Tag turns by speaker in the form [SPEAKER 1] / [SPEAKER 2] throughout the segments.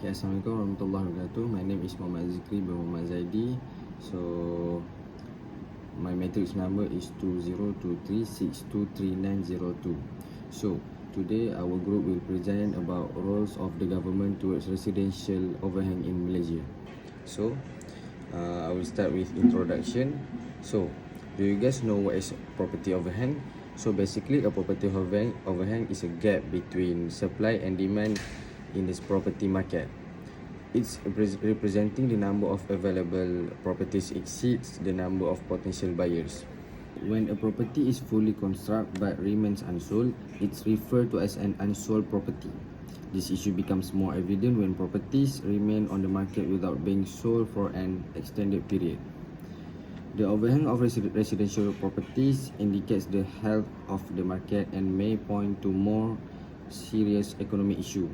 [SPEAKER 1] Okay, Assalamualaikum warahmatullahi wabarakatuh. My name is Muhammad Zikri bin Muhammad Zaidi. So my matrix number is 2023623902. So today our group will present about roles of the government towards residential overhang in Malaysia. So I will start with introduction. So do you guys know what is property overhang? So basically a property overhang is a gap between supply and demand in this property market. It's representing the number of available properties exceeds the number of potential buyers. When a property is fully constructed but remains unsold, it's referred to as an unsold property. This issue becomes more evident when properties remain on the market without being sold for an extended period. The overhang of residential properties indicates the health of the market and may point to more serious economic issue.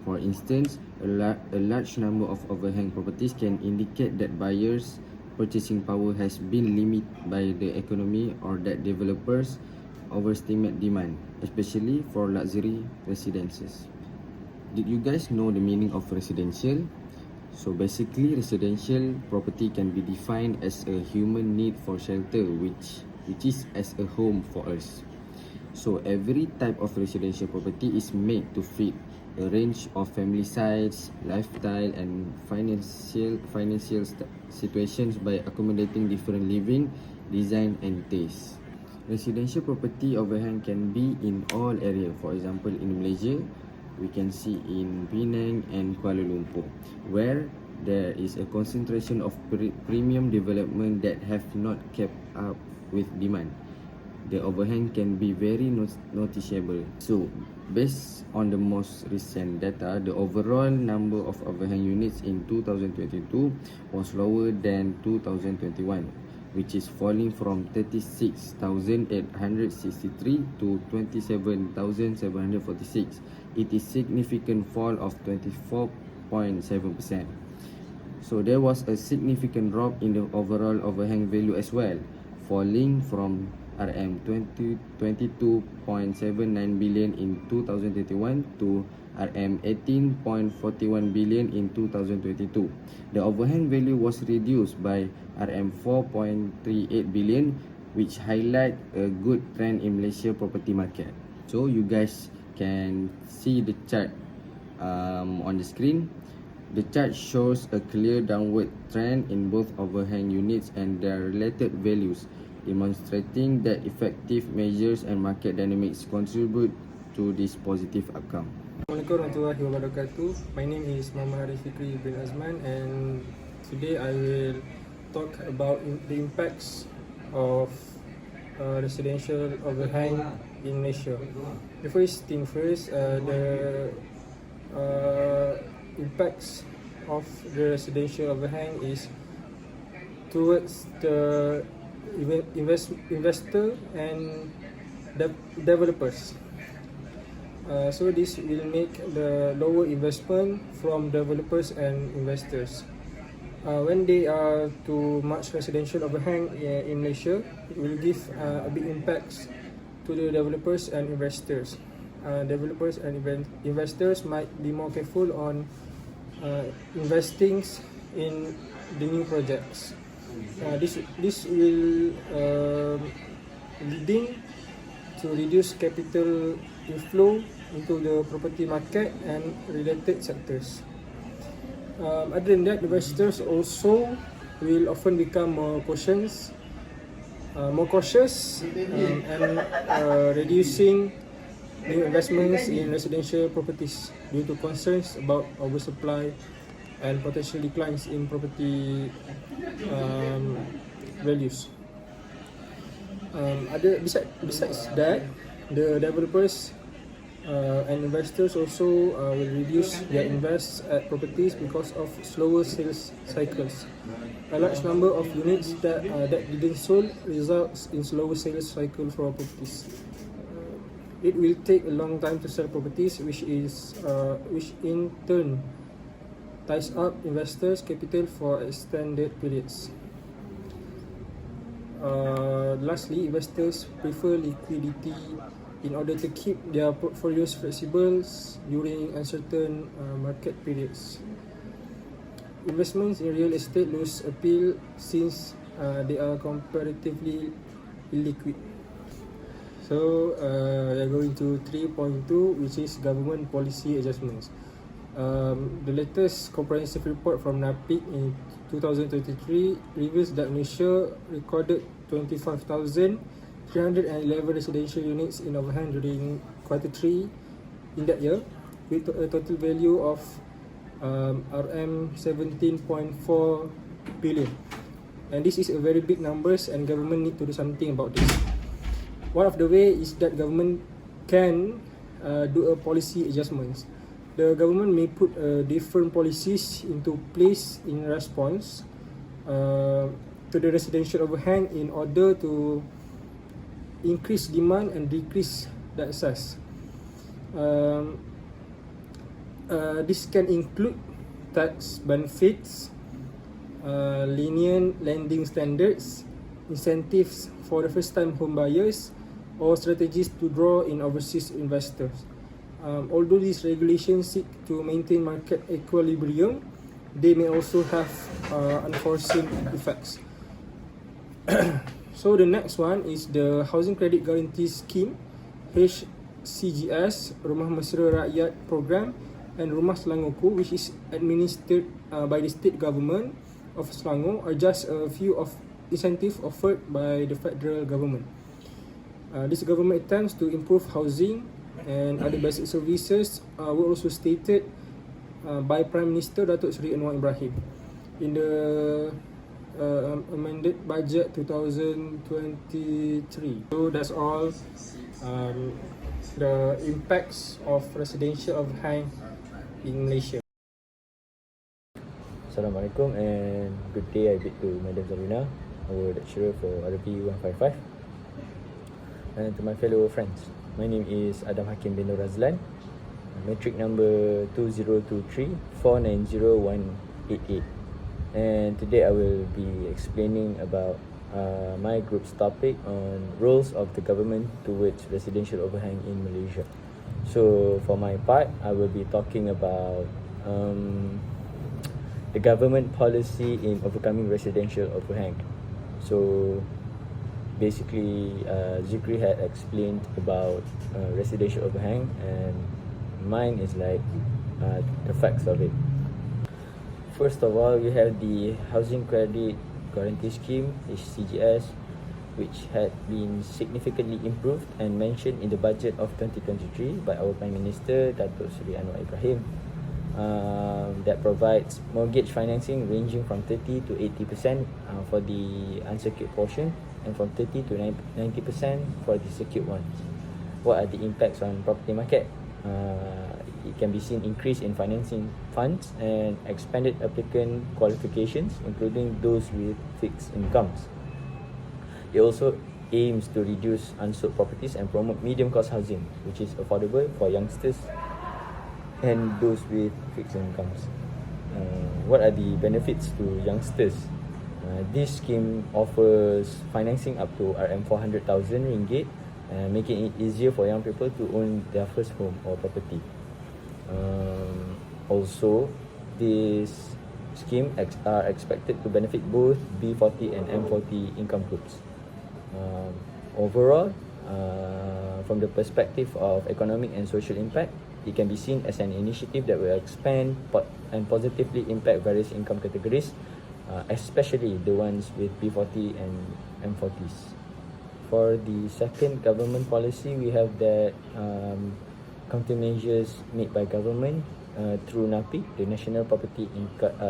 [SPEAKER 1] For instance, a large number of overhang properties can indicate that buyers' purchasing power has been limited by the economy or that developers overestimate demand, especially for luxury residences. Did you guys know the meaning of residential? So basically, residential property can be defined as a human need for shelter, which is as a home for us. So every type of residential property is made to fit a range of family size, lifestyle, and financial situations by accommodating different living, design, and taste. Residential property overhang can be in all areas. For example, in Malaysia, we can see in Penang and Kuala Lumpur, where there is a concentration of premium development that have not kept up with demand. The overhang can be very noticeable. So, based on the most recent data, the overall number of overhang units in 2022 was lower than 2021, which is falling from 36,863 to 27,746. It is significant fall of 24.7%. So there was a significant drop in the overall overhang value as well, falling from RM22.79 billion in 2021 to RM18.41 billion in 2022. The overhang value was reduced by RM4.38 billion, which highlight a good trend in Malaysia property market. So you guys can see the chart on the screen. The chart shows a clear downward trend in both overhang units and their related values, demonstrating that effective measures and market dynamics contribute to this positive outcome.
[SPEAKER 2] Assalamualaikum warahmatullahi wabarakatuh. My name is Muhammad Fikri bin Azman, and today I will talk about the impacts of residential overhang in Malaysia. The first thing first, the impacts of the residential overhang is towards the investor and developers. So this will make the lower investment from developers and investors. When they are too much residential overhang in Malaysia, it will give a big impacts to the developers and investors. Developers and investors might be more careful on investing in the new projects. This will leading to reduce capital inflow into the property market and related sectors. Other than that, investors also will often become more cautious and reducing new investments in residential properties due to concerns about oversupply and potential declines in property values. Besides that, the developers and investors also will reduce their invest at properties because of slower sales cycles. A large number of units that didn't sold results in slower sales cycle for properties. It will take a long time to sell properties, which in turn ties up investors' capital for extended periods. Lastly, investors prefer liquidity in order to keep their portfolios flexible during uncertain market periods. Investments in real estate lose appeal since they are comparatively illiquid. So we are going to 3.2, which is government policy adjustments. The latest comprehensive report from NAPIC in 2023 reveals that Malaysia recorded 25,311 residential units in overhang during quarter 3 in that year, with a total value of RM 17.4 billion. And this is a very big numbers, and government need to do something about this. One of the way is that government can do a policy adjustments. The government may put different policies into place in response to the residential overhang in order to increase demand and decrease the access. This can include tax benefits, lenient lending standards, incentives for the first-time home buyers, or strategies to draw in overseas investors. Although these regulations seek to maintain market equilibrium, they may also have unforeseen effects. So the next one is the Housing Credit Guarantee Scheme, HCGS, Rumah Mesra Rakyat Program, and Rumah Selangorku, which is administered by the state government of Selangor, are just a few of incentives offered by the federal government. This government attempts to improve housing and other basic services were also stated by Prime Minister Datuk Seri Anwar Ibrahim in the amended budget 2023. So that's all the impacts of residential overhang in Malaysia.
[SPEAKER 3] Assalamualaikum and good day. I bid to Madam Zarina, our lecturer for RP 155. And to my fellow friends, my name is Adam Hakim bin Nur Razlan, metric number 2023490188. And today I will be explaining about my group's topic on roles of the government towards residential overhang in Malaysia. So for my part, I will be talking about the government policy in overcoming residential overhang. So basically, Zikri had explained about residential overhang, and mine is like the facts of it. First of all, we have the Housing Credit Guarantee Scheme, HCGS, which had been significantly improved and mentioned in the budget of 2023 by our Prime Minister Datuk Seri Anwar Ibrahim. That provides mortgage financing ranging from 30 to 80% for the unsecured portion, and from 30 to 90% for the secured ones. What are the impacts on property market? It can be seen increase in financing funds and expanded applicant qualifications, including those with fixed incomes. It also aims to reduce unsold properties and promote medium-cost housing, which is affordable for youngsters and those with fixed incomes. What are the benefits to youngsters? This scheme offers financing up to RM400,000 ringgit, making it easier for young people to own their first home or property. Also, this scheme are expected to benefit both B40 and M40 income groups. Overall, from the perspective of economic and social impact, it can be seen as an initiative that will expand and positively impact various income categories, especially the ones with B40 and M40s. For the second government policy, we have that countermeasures made by government through NAPIC, the National Property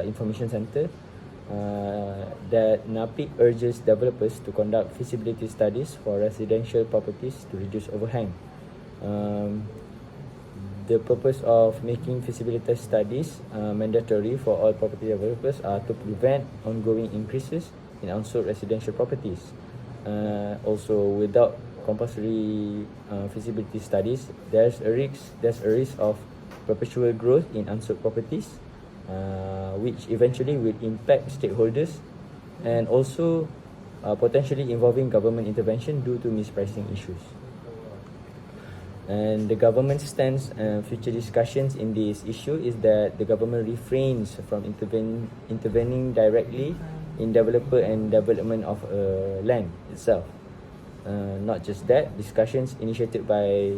[SPEAKER 3] Information Centre, that NAPIC urges developers to conduct feasibility studies for residential properties to reduce overhang. The purpose of making feasibility studies mandatory for all property developers are to prevent ongoing increases in unsold residential properties. Also, without compulsory feasibility studies, there's a risk of perpetual growth in unsold properties, which eventually will impact stakeholders, and also potentially involving government intervention due to mispricing issues. And the government's stance and future discussions in this issue is that the government refrains from intervening directly in developer and development of land itself. Not just that, discussions initiated by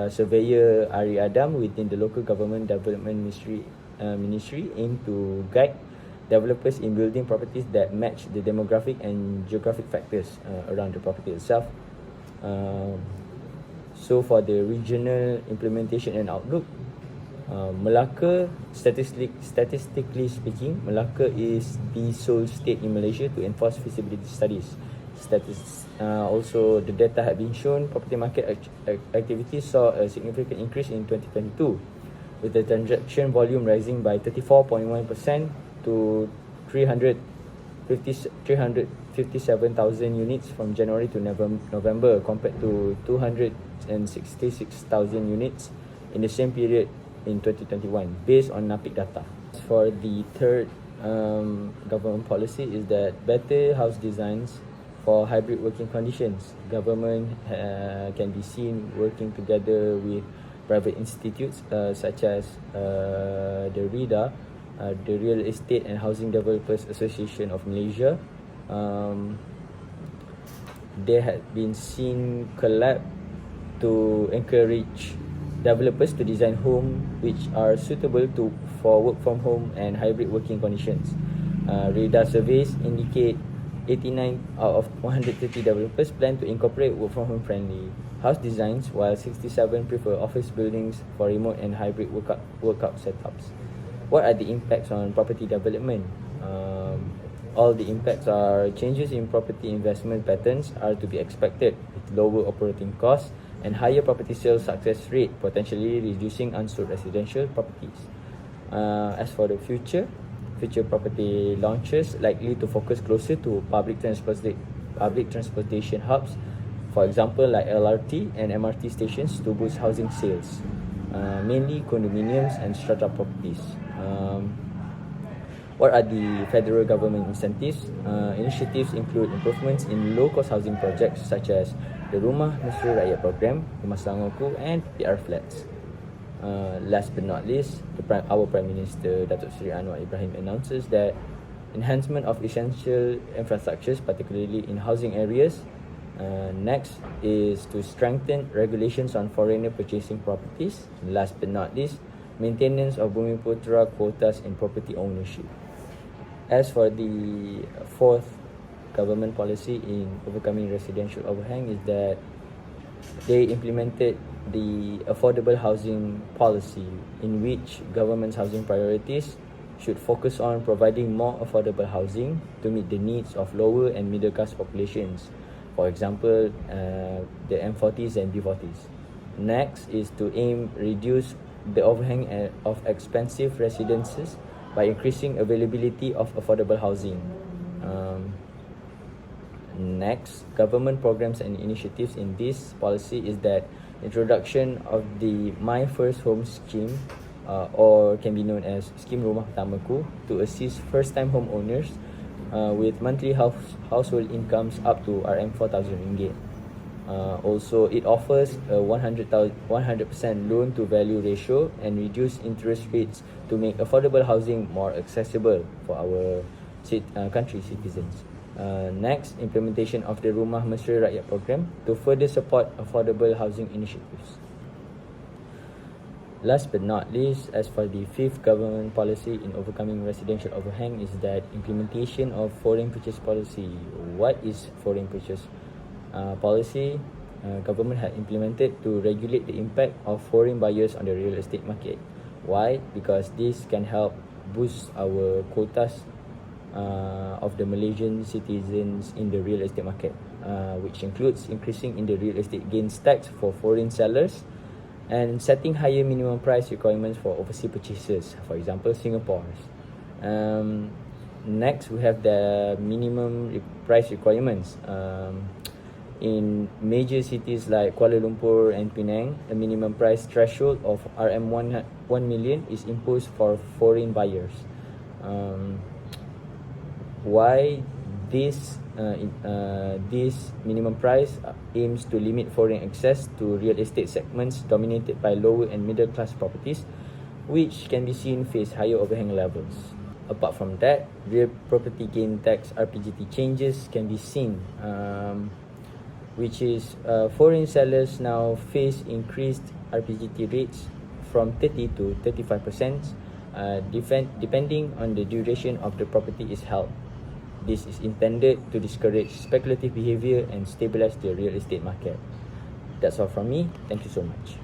[SPEAKER 3] Surveyor Ari Adam within the local government development ministry aim to guide developers in building properties that match the demographic and geographic factors around the property itself. So for the regional implementation and outlook, Melaka, statistically speaking, Melaka is the sole state in Malaysia to enforce feasibility studies. Also, the data had been shown property market activity saw a significant increase in 2022, with the transaction volume rising by 34.1% to 357,000 units from January to November compared to 266,000 units in the same period in 2021 based on NAPIC data. For the third government policy is that better house designs for hybrid working conditions. Government can be seen working together with private institutes such as the RIDA, the Real Estate and Housing Developers Association of Malaysia. They had been seen collab to encourage developers to design homes which are suitable for work from home and hybrid working conditions. RIDA surveys indicate 89 out of 130 developers plan to incorporate work from home friendly house designs, while 67 prefer office buildings for remote and hybrid workout setups. What are the impacts on property development? All the impacts are changes in property investment patterns are to be expected, with lower operating costs and higher property sales success rate, potentially reducing unsold residential properties. As for the future property launches likely to focus closer to public transportation hubs, for example like LRT and MRT stations, to boost housing sales, mainly condominiums and strata properties. What are the federal government incentives? Initiatives include improvements in low-cost housing projects such as the Rumah Mesra Rakyat Program, Rumah Selangorku, and PR flats. Last but not least, our Prime Minister Datuk Seri Anwar Ibrahim announces that enhancement of essential infrastructures, particularly in housing areas. Next is to strengthen regulations on foreigner purchasing properties. Last but not least, maintenance of Bumiputra quotas in property ownership. As for the fourth government policy in overcoming residential overhang is that they implemented the affordable housing policy, in which government's housing priorities should focus on providing more affordable housing to meet the needs of lower and middle class populations. For example, the M40s and B40s. Next is to reduce the overhang of expensive residences by increasing availability of affordable housing. Next, government programs and initiatives in this policy is that introduction of the My First Home scheme, or can be known as Scheme Rumah Pertamaku, to assist first-time homeowners with monthly household incomes up to RM4,000. Also, it offers a 100% loan to value ratio and reduced interest rates to make affordable housing more accessible for our country citizens. Next, implementation of the Rumah Mesra Rakyat Program to further support affordable housing initiatives. Last but not least, as for the fifth government policy in overcoming residential overhang is that implementation of foreign purchase policy. What is foreign purchase policy? Government had implemented to regulate the impact of foreign buyers on the real estate market. Why? Because this can help boost our quotas of the Malaysian citizens in the real estate market, which includes increasing in the real estate gains tax for foreign sellers and setting higher minimum price requirements for overseas purchasers, for example Singapore's. Next, we have the minimum price requirements. In major cities like Kuala Lumpur and Penang, a minimum price threshold of RM1 million is imposed for foreign buyers. Why This minimum price aims to limit foreign access to real estate segments dominated by lower and middle class properties, which can be seen face higher overhang levels. Apart from that, real property gain tax (RPGT) changes can be seen, which is foreign sellers now face increased RPGT rates from 30 to 35%, depending on the duration of the property is held. This is intended to discourage speculative behavior and stabilize the real estate market. That's all from me. Thank you so much.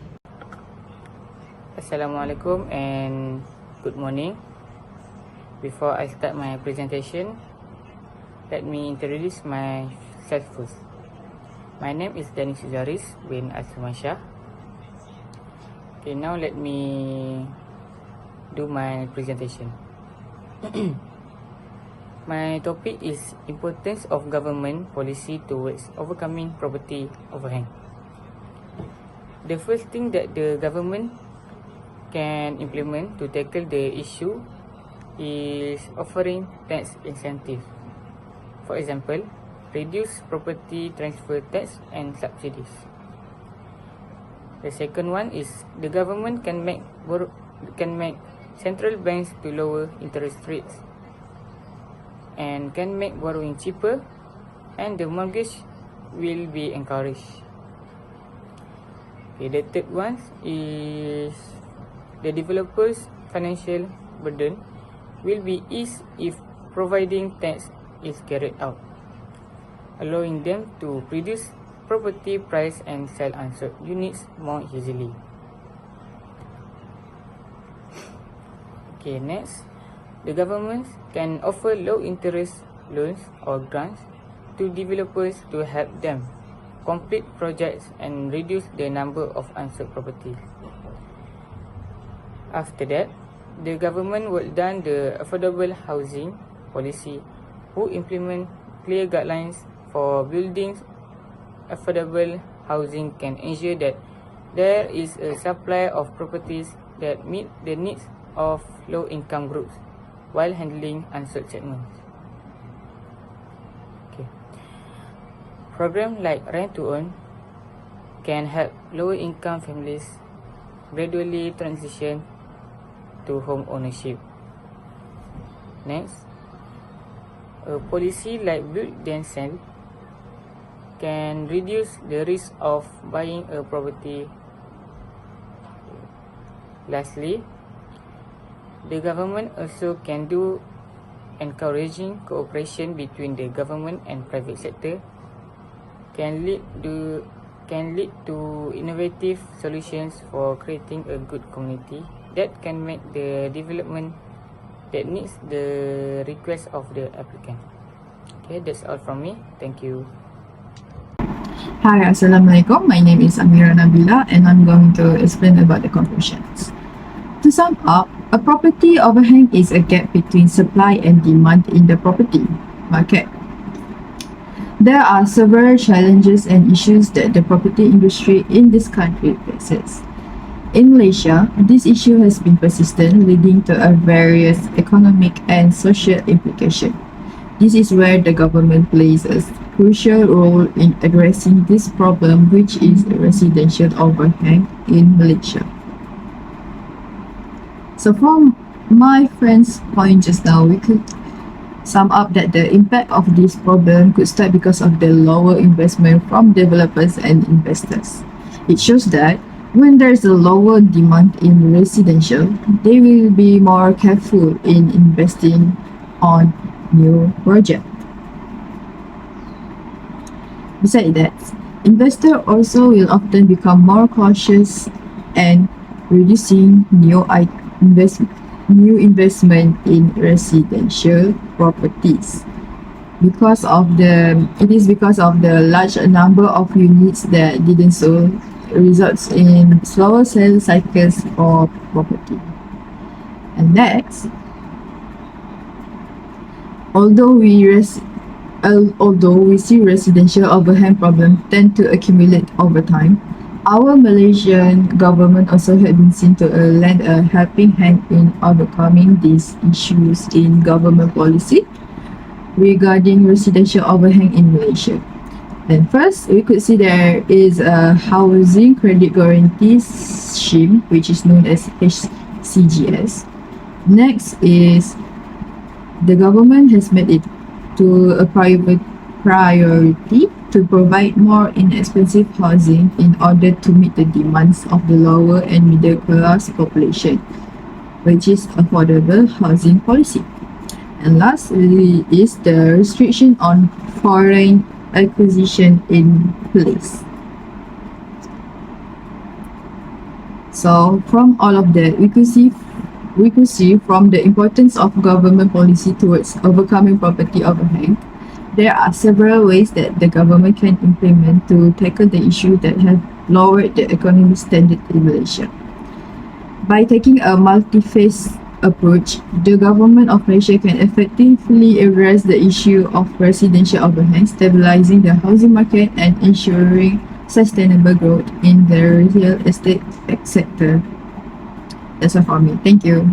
[SPEAKER 4] Assalamualaikum and good morning. Before I start my presentation, let me introduce myself first. My name is Danis Uzaris bin Asmansha. Okay, now let me do my presentation. My topic is importance of government policy towards overcoming property overhang. The first thing that the government can implement to tackle the issue is offering tax incentive. For example, reduce property transfer tax and subsidies. The second one is the government can make central banks to lower interest rates and can make borrowing cheaper, and the mortgage will be encouraged. Okay, the third one is the developers' financial burden will be eased if providing tax is carried out, allowing them to reduce property price and sell unsold units more easily. Okay, next, the government can offer low interest loans or grants to developers to help them complete projects and reduce the number of unsold properties. After that, the government will done the affordable housing policy, who implement clear guidelines for building affordable housing can ensure that there is a supply of properties that meet the needs of low-income groups while handling unsold segments. Okay. Programs like rent to own can help lower-income families gradually transition to home ownership. Next, a policy like build then sell can reduce the risk of buying a property. Lastly, the government also can do encouraging cooperation between the government and private sector can lead to innovative solutions for creating a good community that can make the development that meets the request of the applicant. Okay, that's all from me. Thank you.
[SPEAKER 5] Hi, Assalamualaikum. My name is Amira Nabila and I'm going to explain about the conclusions. To sum up, a property overhang is a gap between supply and demand in the property market. There are several challenges and issues that the property industry in this country faces. In Malaysia, this issue has been persistent, leading to a various economic and social implications. This is where the government plays a crucial role in addressing this problem, which is residential overhang in Malaysia. So from my friend's point just now, we could sum up that the impact of this problem could start because of the lower investment from developers and investors. It shows that when there is a lower demand in residential, they will be more careful in investing on new projects. Besides that, investors also will often become more cautious and reducing new investment in residential properties because of the large number of units that didn't sold results in slower sales cycles for property. And next, although we see residential overhang problems tend to accumulate over time, our Malaysian government also has been seen to lend a helping hand in overcoming these issues in government policy, regarding residential overhang in Malaysia. And first, we could see there is a housing credit guarantee scheme, which is known as HCGS. Next is the government has made it to a priority to provide more inexpensive housing in order to meet the demands of the lower and middle class population, which is affordable housing policy. And lastly is the restriction on foreign acquisition in place. So from all of that, we could see from the importance of government policy towards overcoming property overhang, there are several ways that the government can implement to tackle the issue that have lowered the economic standard in Malaysia. By taking a multi-phase approach, the government of Malaysia can effectively address the issue of residential overhang, stabilizing the housing market and ensuring sustainable growth in the real estate sector. That's all for me. Thank you.